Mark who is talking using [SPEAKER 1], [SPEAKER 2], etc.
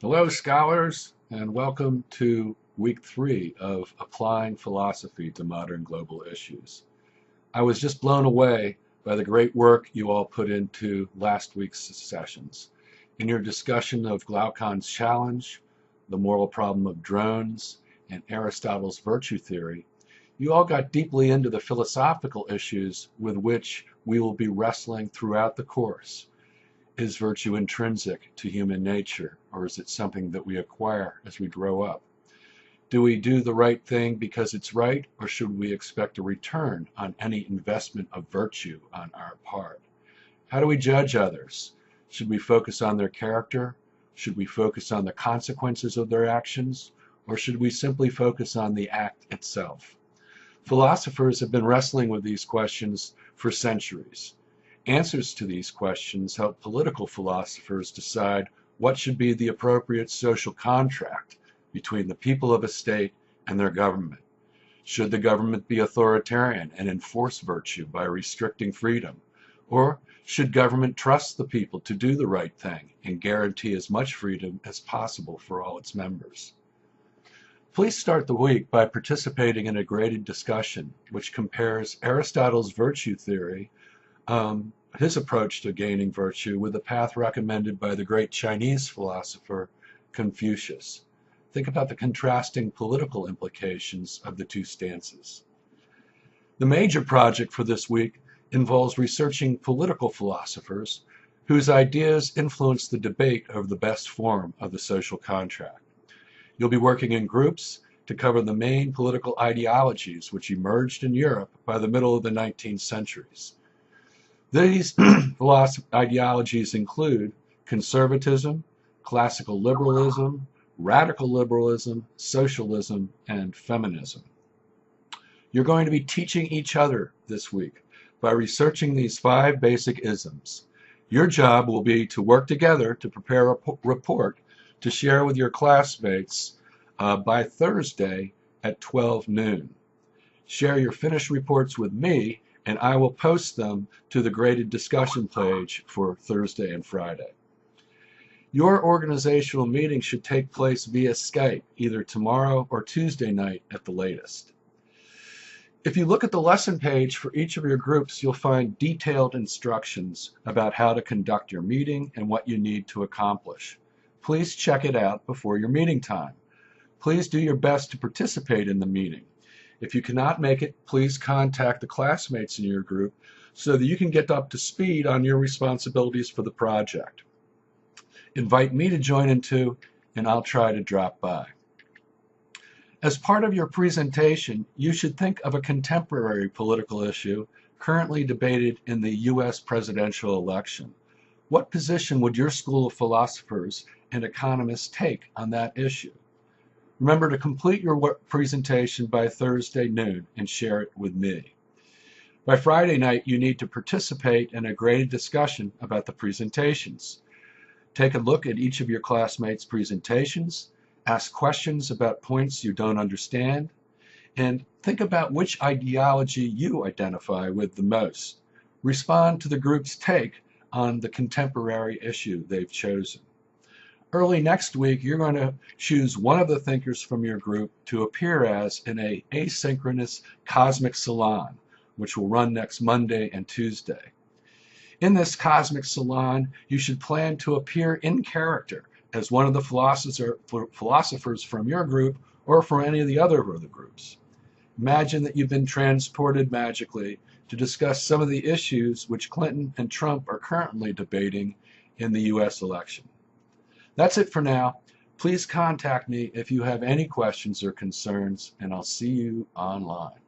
[SPEAKER 1] Hello, scholars, and welcome to week 3 of Applying Philosophy to Modern Global Issues. I was just blown away by the great work you all put into last week's sessions. In your discussion of Glaucon's challenge, the moral problem of drones, and Aristotle's virtue theory, you all got deeply into the philosophical issues with which we will be wrestling throughout the course. Is virtue intrinsic to human nature, or is it something that we acquire as we grow up? Do we do the right thing because it's right, or should we expect a return on any investment of virtue on our part? How do we judge others? Should we focus on their character? Should we focus on the consequences of their actions? Or should we simply focus on the act itself? Philosophers have been wrestling with these questions for centuries. Answers to these questions help political philosophers decide what should be the appropriate social contract between the people of a state and their government. Should the government be authoritarian and enforce virtue by restricting freedom? Or should government trust the people to do the right thing and guarantee as much freedom as possible for all its members? Please start the week by participating in a graded discussion which compares Aristotle's virtue theory, his approach to gaining virtue, with the path recommended by the great Chinese philosopher Confucius. Think about the contrasting political implications of the two stances. The major project for this week involves researching political philosophers whose ideas influence the debate over the best form of the social contract. You'll be working in groups to cover the main political ideologies which emerged in Europe by the middle of the 19th centuries. These ideologies include conservatism, classical liberalism, radical liberalism, socialism, and feminism. You're going to be teaching each other this week by researching these 5 basic isms. Your job will be to work together to prepare a report to share with your classmates by Thursday at 12 noon. Share your finished reports with me, and I will post them to the graded discussion page for Thursday and Friday. Your organizational meeting should take place via Skype either tomorrow or Tuesday night at the latest. If you look at the lesson page for each of your groups, you'll find detailed instructions about how to conduct your meeting and what you need to accomplish. Please check it out before your meeting time. Please do your best to participate in the meeting. If you cannot make it, please contact the classmates in your group so that you can get up to speed on your responsibilities for the project. Invite me to join in too, and I'll try to drop by. As part of your presentation, you should think of a contemporary political issue currently debated in the U.S. presidential election. What position would your school of philosophers and economists take on that issue? Remember to complete your presentation by Thursday noon and share it with me. By Friday night, you need to participate in a graded discussion about the presentations. Take a look at each of your classmates' presentations, ask questions about points you don't understand, and think about which ideology you identify with the most. Respond to the group's take on the contemporary issue they've chosen. Early next week, you're going to choose one of the thinkers from your group to appear as in an asynchronous cosmic salon, which will run next Monday and Tuesday. In this cosmic salon, you should plan to appear in character as one of the philosophers from your group or from any of the other groups. Imagine that you've been transported magically to discuss some of the issues which Clinton and Trump are currently debating in the U.S. election. That's it for now. Please contact me if you have any questions or concerns, and I'll see you online.